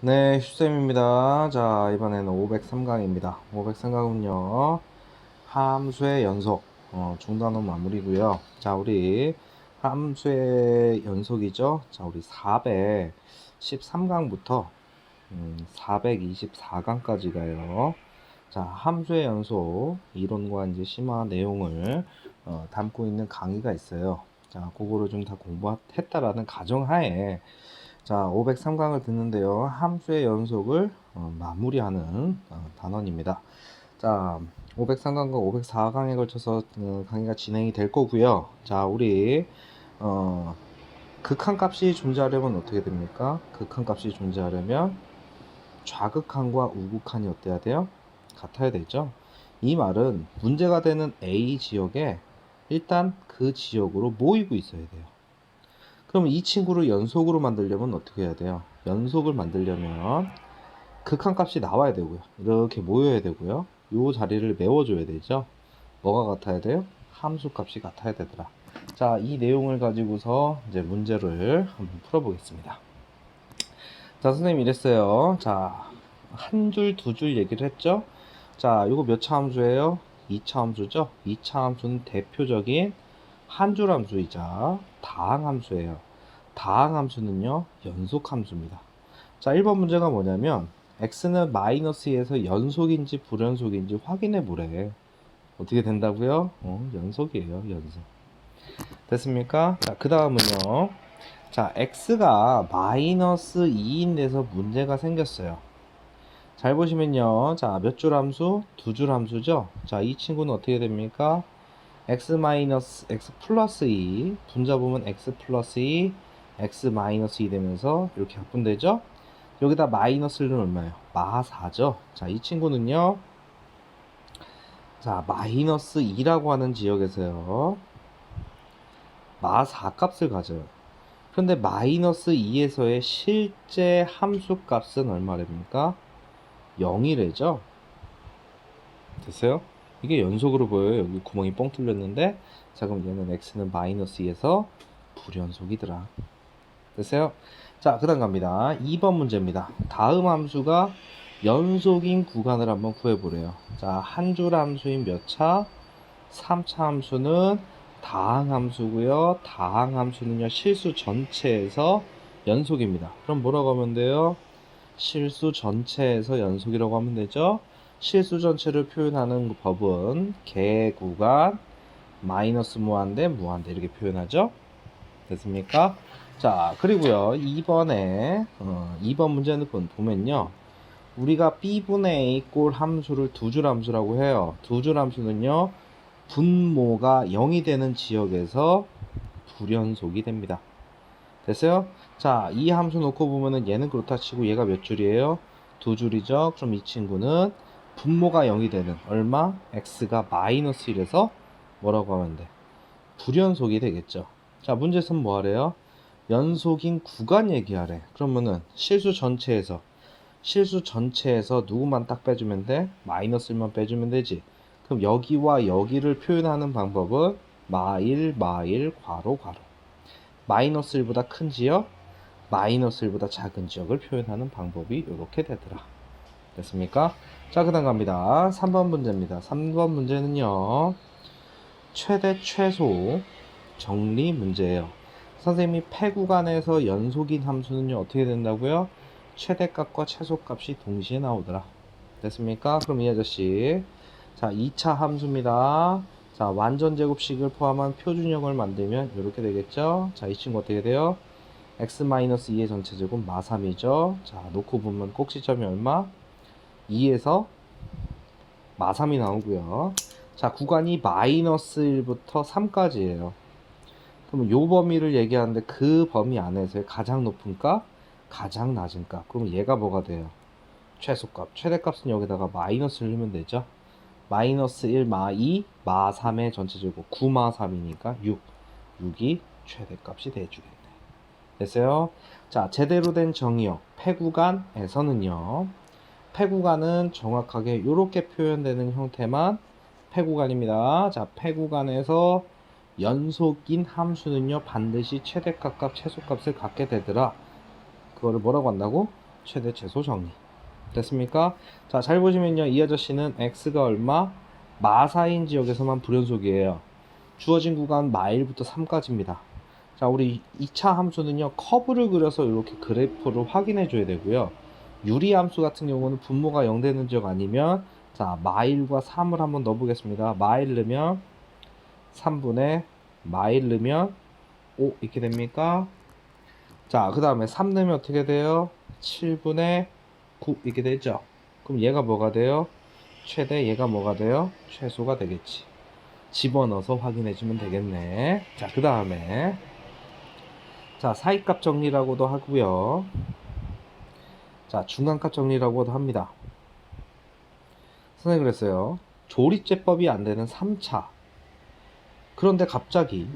네, 슈쌤입니다. 자, 이번에는 503강입니다. 503강은요, 함수의 연속, 중단원 마무리고요. 자, 우리 함수의 연속이죠. 자, 우리 413강부터 424강까지 가요. 자, 함수의 연속 이론과 이제 심화 내용을 담고 있는 강의가 있어요. 자, 그거를 좀 다 공부했다라는 가정하에 자, 503강을 듣는데요. 함수의 연속을 마무리하는 단원입니다. 자, 503강과 504강에 걸쳐서 강의가 진행이 될 거고요. 자, 우리 극한값이 존재하려면 어떻게 됩니까? 극한값이 존재하려면 좌극한과 우극한이 어때야 돼요? 같아야 되죠. 이 말은 문제가 되는 A 지역에 일단 그 지역으로 모이고 있어야 돼요. 그럼 이 친구를 연속으로 만들려면 어떻게 해야 돼요? 연속을 만들려면 극한값이 나와야 되고요. 이렇게 모여야 되고요. 이 자리를 메워줘야 되죠. 뭐가 같아야 돼요? 함수값이 같아야 되더라. 자, 이 내용을 가지고서 이제 문제를 한번 풀어보겠습니다. 자, 선생님 이랬어요. 자, 한 줄, 두 줄 얘기를 했죠. 자, 이거 몇 차 함수예요? 2차 함수죠. 2차 함수는 대표적인 한 줄 함수이자 다항 함수예요. 다항 함수는요, 연속 함수입니다. 자, 1번 문제가 뭐냐면 x는 마이너스 2에서 연속인지 불연속인지 확인해 보래. 어떻게 된다고요? 연속이에요, 연속. 됐습니까? 자, 그 다음은요. 자, x가 마이너스 2인 데서 문제가 생겼어요. 잘 보시면요. 자, 몇 줄 함수? 두 줄 함수죠? 자, 이 친구는 어떻게 됩니까? x 마이너스 x 플러스 2 분자 보면 x 플러스 2 x 마이너스 2 되면서 이렇게 바꾼되죠? 여기다 마이너스는 얼마예요? 마 4죠? 자, 이 친구는요. 자, 마이너스 2라고 하는 지역에서요. 마 4 값을 가져요. 그런데 마이너스 2에서의 실제 함수 값은 얼마랍니까? 0이래죠? 됐어요? 이게 연속으로 보여요. 여기 구멍이 뻥 뚫렸는데, 자, 그럼 얘는 x는 마이너스 2에서 불연속이더라. 됐어요? 자, 그 다음 갑니다. 2번 문제입니다. 다음 함수가 연속인 구간을 한번 구해보래요. 자, 한 줄 함수인 몇 차? 3차 함수는 다항 함수고요. 다항 함수는요, 실수 전체에서 연속입니다. 그럼 뭐라고 하면 돼요? 실수 전체에서 연속이라고 하면 되죠. 실수 전체를 표현하는 법은 개구간 마이너스 무한대 무한대 이렇게 표현하죠. 됐습니까? 자, 그리고요 2번 문제는 보면요, 우리가 b분의 a 꼴 함수를 두 줄 함수라고 해요. 두 줄 함수는요, 분모가 0이 되는 지역에서 불연속이 됩니다. 됐어요? 자, 이 함수 놓고 보면은 얘는 그렇다 치고 얘가 몇 줄이에요? 두 줄이죠? 그럼 이 친구는 분모가 0이 되는 얼마? x가 마이너스 1에서 뭐라고 하면 돼? 불연속이 되겠죠. 자, 문제에서는 뭐 하래요? 연속인 구간 얘기하래. 그러면은 실수 전체에서 누구만 딱 빼주면 돼? 마이너스 1만 빼주면 되지. 그럼 여기와 여기를 표현하는 방법은 마일 괄호 괄호. 마이너스 1보다 큰 지역, 마이너스 1보다 작은 지역을 표현하는 방법이 이렇게 되더라. 됐습니까? 자, 그 다음 갑니다. 3번 문제입니다. 3번 문제는요, 최대 최소 정리 문제예요. 선생님이 폐 구간에서 연속인 함수는요, 어떻게 된다고요? 최대값과 최소값이 동시에 나오더라. 됐습니까? 그럼 이 아저씨, 자, 2차 함수입니다. 자, 완전 제곱식을 포함한 표준형을 만들면 이렇게 되겠죠? 자, 이 친구 어떻게 돼요? x-2의 전체 제곱 마3이죠. 자, 놓고 보면 꼭지점이 얼마? 2에서 마3이 나오고요. 자, 구간이 마이너스 1부터 3까지예요. 그러면 요 범위를 얘기하는데 그 범위 안에서의 가장 높은 값, 가장 낮은 값. 그럼 얘가 뭐가 돼요? 최소값. 최대값은 여기다가 마이너스를 넣으면 되죠. 마이너스 1, 마 2, 마 3의 전체 제곱 9, 마 3이니까 6. 6이 최대값이 돼주겠네. 됐어요? 자, 제대로 된 정의역 폐구간에서는요, 폐구간은 정확하게 이렇게 표현되는 형태만 폐구간입니다. 자, 폐구간에서 연속인 함수는요, 반드시 최대값과 최소값을 갖게 되더라. 그거를 뭐라고 한다고? 최대 최소 정리. 됐습니까? 자, 잘 보시면요. 이 아저씨는 x가 얼마? 마사인 지역에서만 불연속이에요. 주어진 구간 마일부터 3까지입니다. 자, 우리 2차 함수는요. 커브를 그려서 이렇게 그래프로 확인해 줘야 되고요. 유리 함수 같은 경우는 분모가 0 되는 지역 아니면 자, 마일과 3을 한번 넣어 보겠습니다. 마일 넣으면 3분의 마일 넣으면 5 이렇게 됩니까? 자, 그 다음에 3 넣으면 어떻게 돼요? 7분의 9 이렇게 되죠. 그럼 얘가 뭐가 돼요? 최대, 얘가 뭐가 돼요? 최소가 되겠지. 집어넣어서 확인해주면 되겠네. 자, 그 다음에 자, 사이값 정리라고도 하고요. 자, 중간값 정리라고도 합니다. 선생님 그랬어요. 조립제법이 안 되는 3차. 그런데 갑자기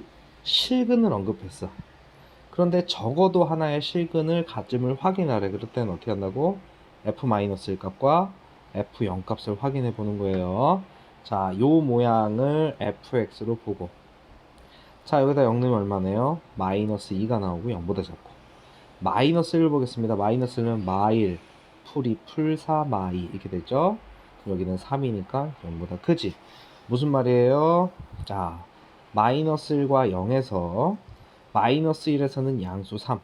실근을 언급했어. 그런데 적어도 하나의 실근을 가쯤을 확인하래. 그럴 때는 어떻게 한다고? F-1 값과 F0 값을 확인해 보는 거예요. 자, 요 모양을 fx로 보고. 자, 여기다 0 넣으면 얼마네요? 마이너스 2가 나오고 0보다 작고. 마이너스 1을 보겠습니다. 마이너스는 마일, 풀이 풀4 마이 이렇게 되죠. 여기는 3이니까 0보다 크지. 무슨 말이에요? 자, 마이너스 1과 0에서 마이너스 1에서는 양수 3,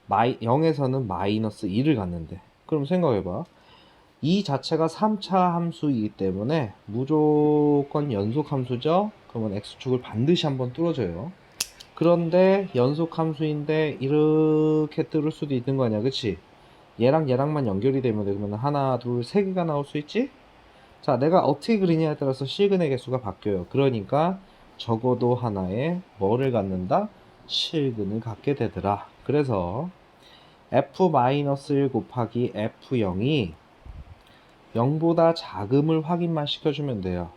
0에서는 마이너스 2를 갖는데, 그럼 생각해봐. 이 자체가 3차 함수이기 때문에 무조건 연속 함수죠. 그러면 x축을 반드시 한번 뚫어줘요. 그런데 연속 함수인데 이렇게 뚫을 수도 있는 거 아니야, 그치? 얘랑 얘랑만 연결이 되면 그러면 하나, 둘, 세 개가 나올 수 있지? 자, 내가 어떻게 그리냐에 따라서 실근의 개수가 바뀌어요. 그러니까 적어도 하나에 뭐를 갖는다? 실근을 갖게 되더라. 그래서 f-1 곱하기 f0이 0보다 작음을 확인만 시켜주면 돼요.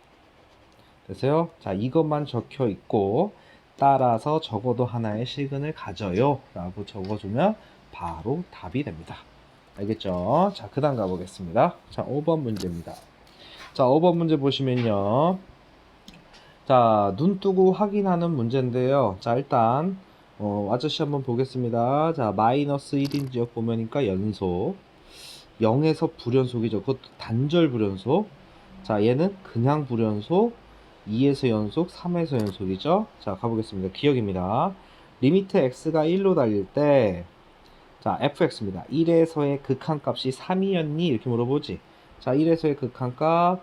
됐어요? 자, 이것만 적혀 있고 따라서 적어도 하나의 실근을 가져요 라고 적어주면 바로 답이 됩니다. 알겠죠? 자, 그 다음 가보겠습니다. 자, 5번 문제입니다. 자, 5번 문제 보시면요. 자, 눈 뜨고 확인하는 문제인데요. 자, 일단 아저씨 한번 보겠습니다. 자, 마이너스 1인 지역 보면니까 연속 0에서 불연속이죠. 그것도 단절 불연속. 자, 얘는 그냥 불연속 2에서 연속 3에서 연속이죠. 자, 가보겠습니다. 기억입니다. 리미트 x가 1로 달릴 때 자, fx입니다. 1에서의 극한값이 3이었니? 이렇게 물어보지. 자, 1에서의 극한값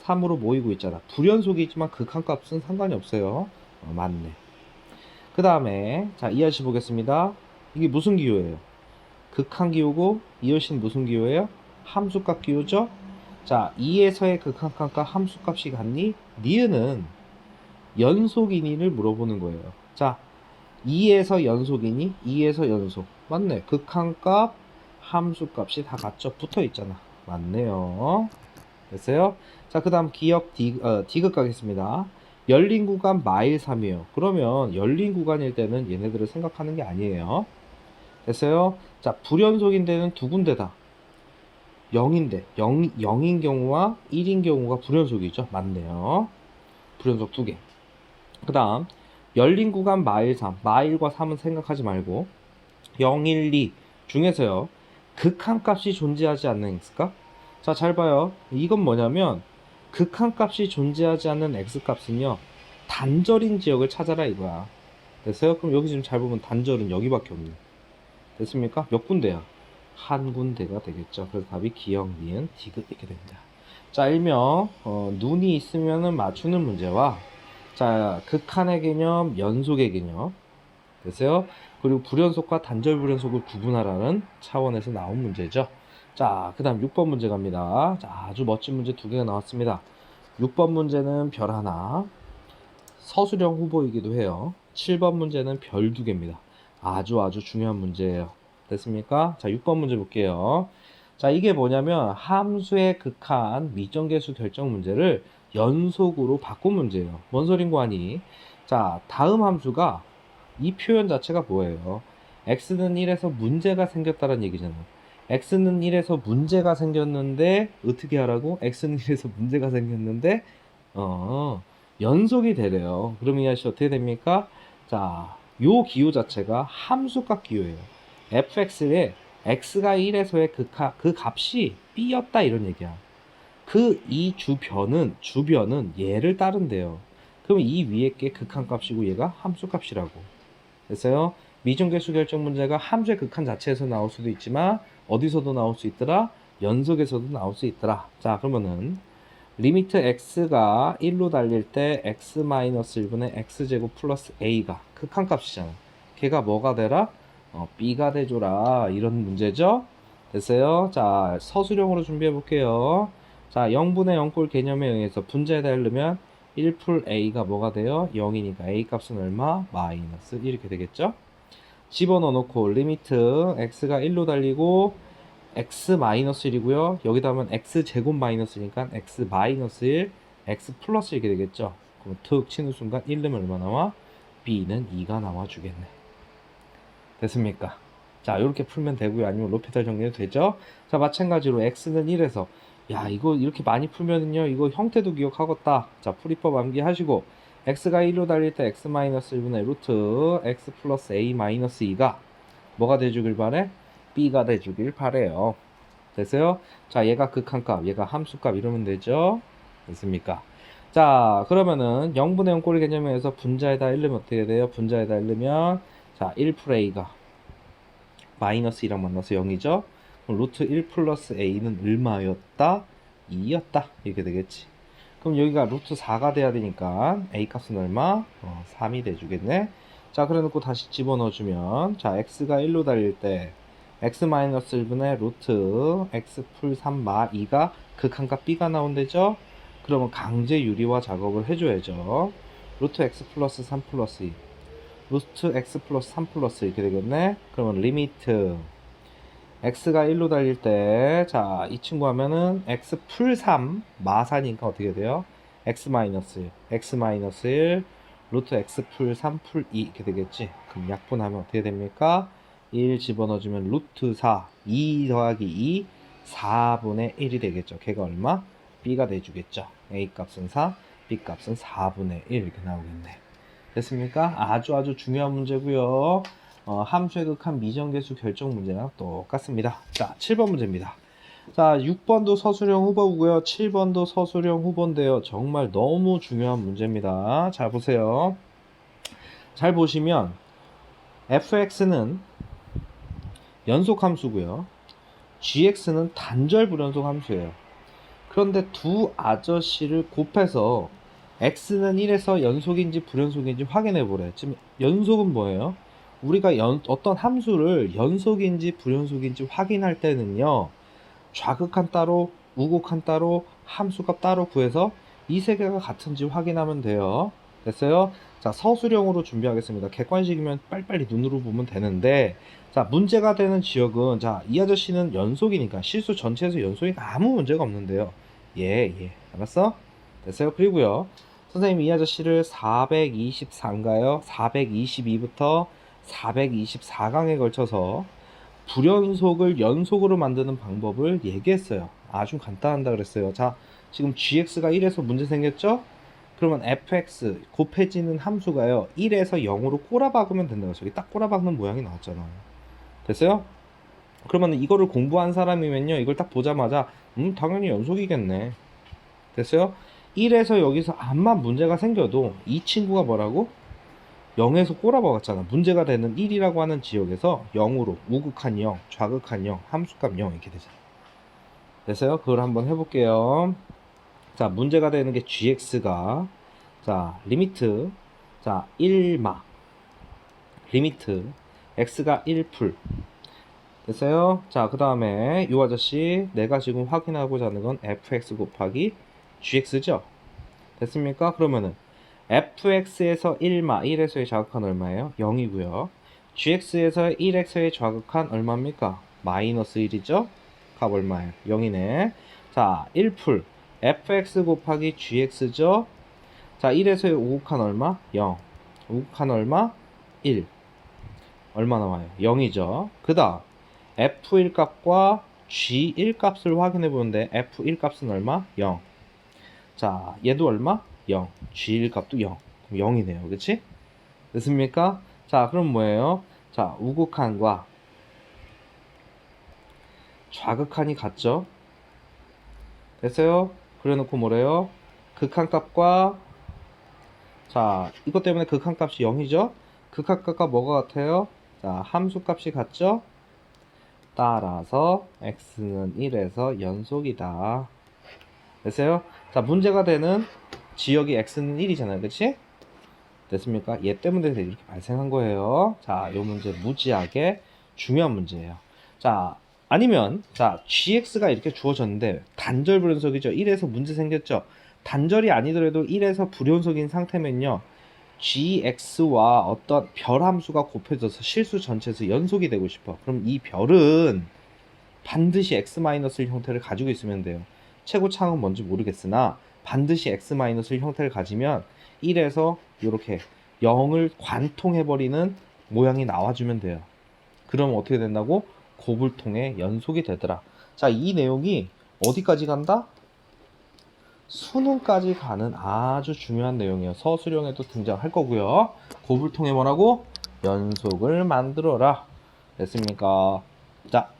3으로 모이고 있잖아. 불연속이지만 극한값은 상관이 없어요. 맞네. 그 다음에 자, 이하시 보겠습니다. 이게 무슨 기호예요? 극한기호고 이하시는 무슨 기호예요? 함수값 기호죠? 자, 2에서의 극한값과 함수값이 같니? 니은은 연속이니를 물어보는 거예요. 자, 2에서 연속이니? 2에서 연속. 맞네. 극한값, 함수값이 다 같죠? 붙어 있잖아. 맞네요. 됐어요? 자, 그 다음 기억 D극 가겠습니다. 열린 구간 마일 3이에요. 그러면 열린 구간일 때는 얘네들을 생각하는 게 아니에요. 됐어요? 자, 불연속인 데는 두 군데다. 0인데 0인 경우와 1인 경우가 불연속이죠. 맞네요. 불연속 두 개. 그 다음 열린 구간 마일 3. 마일과 3은 생각하지 말고 0, 1, 2 중에서요. 극한값이 존재하지 않는 x값. 자, 잘 봐요. 이건 뭐냐면 극한값이 존재하지 않는 x값은요. 단절인 지역을 찾아라 이거야. 됐어요? 그럼 여기 지금 잘 보면 단절은 여기밖에 없네. 됐습니까? 몇 군데야? 한 군데가 되겠죠. 그래서 답이 기억, 니은, 디귿 이렇게 됩니다. 자, 일명 눈이 있으면은 맞추는 문제와 자, 극한의 개념, 연속의 개념 됐어요? 그리고 불연속과 단절 불연속을 구분하라는 차원에서 나온 문제죠. 자, 그 다음 6번 문제 갑니다. 자, 아주 멋진 문제 두 개가 나왔습니다. 6번 문제는 별 하나, 서술형 후보이기도 해요. 7번 문제는 별 두 개입니다. 아주 중요한 문제예요. 됐습니까? 자, 6번 문제 볼게요. 자, 이게 뭐냐면 함수의 극한 미정계수 결정 문제를 연속으로 바꾼 문제예요. 뭔 소린고 하니? 자, 다음 함수가 이 표현 자체가 뭐예요? x는 1에서 문제가 생겼다는 얘기잖아. x는 1에서 문제가 생겼는데 어떻게 하라고? x는 1에서 문제가 생겼는데 연속이 되래요. 그럼 이 아저씨 어떻게 됩니까? 자, 요 기호 자체가 함수값 기호예요. fx에 x가 1에서의 그 값이 b였다 이런 얘기야. 그 이 주변은 얘를 따른대요. 그럼 이 위에 게 극한값이고 얘가 함수값이라고. 됐어요? 미정계수 결정 문제가 함수의 극한 자체에서 나올 수도 있지만 어디서도 나올 수 있더라? 연속에서도 나올 수 있더라. 자, 그러면은 리미트 x가 1로 달릴 때 x-1분의 x제곱 플러스 a가 극한값이잖아. 걔가 뭐가 되라? b가 돼줘라. 이런 문제죠? 됐어요? 자, 서술형으로 준비해 볼게요. 자, 0분의 0꼴 개념에 의해서 분자에 달르면 1풀 a가 뭐가 돼요? 0이니까 a 값은 얼마? 마이너스 1 이렇게 되겠죠? 집어넣어 놓고 리미트 x가 1로 달리고 x-1이고요. 여기다 하면 x제곱 마이너스니까 x-1, x 플러스 이렇게 되겠죠. 그럼 툭 치는 순간 1 넣으면 얼마 나와? b는 2가 나와주겠네. 됐습니까? 자, 이렇게 풀면 되고요. 아니면 로피탈 정리해도 되죠? 자, 마찬가지로 x는 1에서 야, 이거 이렇게 많이 풀면은요, 이거 형태도 기억하겠다. 자, 풀이법 암기하시고 x가 1로 달릴 때 x-1분의 루트 x 플러스 a-2가 뭐가 돼주길 바래? b가 돼주길 바래요. 됐어요? 자, 얘가 극한값, 얘가 함수값 이러면 되죠? 됐습니까? 자, 그러면은 0분의 0 꼴 개념에서 분자에다 1 넣으면 어떻게 돼요? 분자에다 1 넣으면 자, 1풀A가 마이너스 2랑 만나서 0이죠? 그럼 루트 1 플러스 A는 얼마였다? 2였다. 이렇게 되겠지. 그럼 여기가 루트 4가 돼야 되니까 A 값은 얼마? 3이 돼주겠네. 자, 그래 놓고 다시 집어넣어주면 자, x가 1로 달릴 때 x-1분의 루트 x 풀 3 마 2가 극한값 b가 나온대죠? 그러면 강제 유리화 작업을 해줘야죠. 루트 x 플러스 3 플러스 2 루트 x 플러스 3 플러스 이렇게 되겠네. 그러면 리미트 x가 1로 달릴 때 자, 이 친구 하면은 x 풀 3 마사니까 어떻게 돼요? x 마이너스 1 x 마이너스 1 루트 x 풀 3 풀 2 이렇게 되겠지. 그럼 약분하면 어떻게 됩니까? 1 집어넣어주면 루트 4 2 더하기 2 4분의 1이 되겠죠. 걔가 얼마? b가 돼주겠죠. a 값은 4 b 값은 4분의 1 이렇게 나오겠네. 됐습니까? 아주 중요한 문제고요. 함수의 극한 미정계수 결정 문제랑 똑같습니다. 자, 7번 문제입니다. 자, 6번도 서술형 후보고요. 7번도 서술형 후보인데요. 정말 너무 중요한 문제입니다. 잘 보세요. 잘 보시면 fx는 연속 함수고요. gx는 단절 불연속 함수예요. 그런데 두 아저씨를 곱해서 x는 1에서 연속인지 불연속인지 확인해 보래. 지금 연속은 뭐예요? 우리가 어떤 함수를 연속인지 불연속인지 확인할 때는요, 좌극한 따로 우극한 따로 함수값 따로 구해서 이 세 개가 같은지 확인하면 돼요. 됐어요? 자, 서술형으로 준비하겠습니다. 객관식이면 빨리빨리 눈으로 보면 되는데, 자, 문제가 되는 지역은, 자, 이 아저씨는 연속이니까 실수 전체에서 연속이니까 아무 문제가 없는데요. 예, 알았어? 됐어요? 그리고요, 선생님 이 아저씨를 424인가요? 422부터 424강에 걸쳐서 불연속을 연속으로 만드는 방법을 얘기했어요. 아주 간단하다 그랬어요. 자, 지금 gx가 1에서 문제 생겼죠? 그러면 fx 곱해지는 함수가요 1에서 0으로 꼬라박으면 된다고 했어요. 여기 딱 꼬라박는 모양이 나왔잖아요. 됐어요? 그러면 이거를 공부한 사람이면요 이걸 딱 보자마자 당연히 연속이겠네. 됐어요? 1에서 여기서 암만 문제가 생겨도 이 친구가 뭐라고? 0에서 꼬라박았잖아. 문제가 되는 1이라고 하는 지역에서 0으로 우극한 0, 좌극한 0, 함수값 0 이렇게 되잖아. 됐어요? 그걸 한번 해볼게요. 자, 문제가 되는 게 gx가 자, 리미트 자, 1마 리미트 x가 1풀 됐어요? 자, 그 다음에 이 아저씨 내가 지금 확인하고자 하는 건 fx 곱하기 gx죠? 됐습니까? 그러면은 fx에서 1마 1에서의 좌극한 얼마예요? 0이고요. gx에서 1x의 좌극한 얼마입니까? 마이너스 1이죠? 값 얼마예요? 0이네. 자, 1풀 fx 곱하기 gx죠? 자, 1에서의 우극한 얼마? 0. 우극한 얼마? 1. 얼마 나와요? 0이죠. 그 다음 f1 값과 g1 값을 확인해 보는데 f1 값은 얼마? 0. 자, 얘도 얼마? 0. g1 값도 0. 그럼 0이네요. 그치? 됐습니까? 자, 그럼 뭐예요? 자, 우극한과 좌극한이 같죠? 됐어요? 그래놓고 뭐래요? 극한값과 자 이것 때문에 극한값이 0이죠? 극한값과 뭐가 같아요? 자 함수값이 같죠? 따라서 x는 1에서 연속이다. 됐어요? 자 문제가 되는 지역이 x는 1이잖아요. 그치? 됐습니까? 얘 때문에 이렇게 발생한 거예요. 자, 요 문제 무지하게 중요한 문제예요. 자, 아니면 자, gx가 이렇게 주어졌는데 단절 불연속이죠. 1에서 문제 생겼죠. 단절이 아니더라도 1에서 불연속인 상태면요. gx와 어떤 별 함수가 곱해져서 실수 전체에서 연속이 되고 싶어. 그럼 이 별은 반드시 x-를 형태를 가지고 있으면 돼요. 최고차항은 뭔지 모르겠으나 반드시 x-를 형태를 가지면 1에서 이렇게 0을 관통해버리는 모양이 나와주면 돼요. 그럼 어떻게 된다고? 곱을 통해 연속이 되더라. 자, 이 내용이 어디까지 간다? 수능까지 가는 아주 중요한 내용이에요. 서술형에도 등장할 거고요. 곱을 통해 뭐라고? 연속을 만들어라. 됐습니까? 자,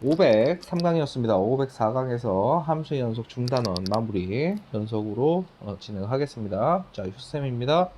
503강이었습니다. 504강에서 함수의 연속 중단원 마무리 연속으로 진행하겠습니다. 자, 휴쌤입니다.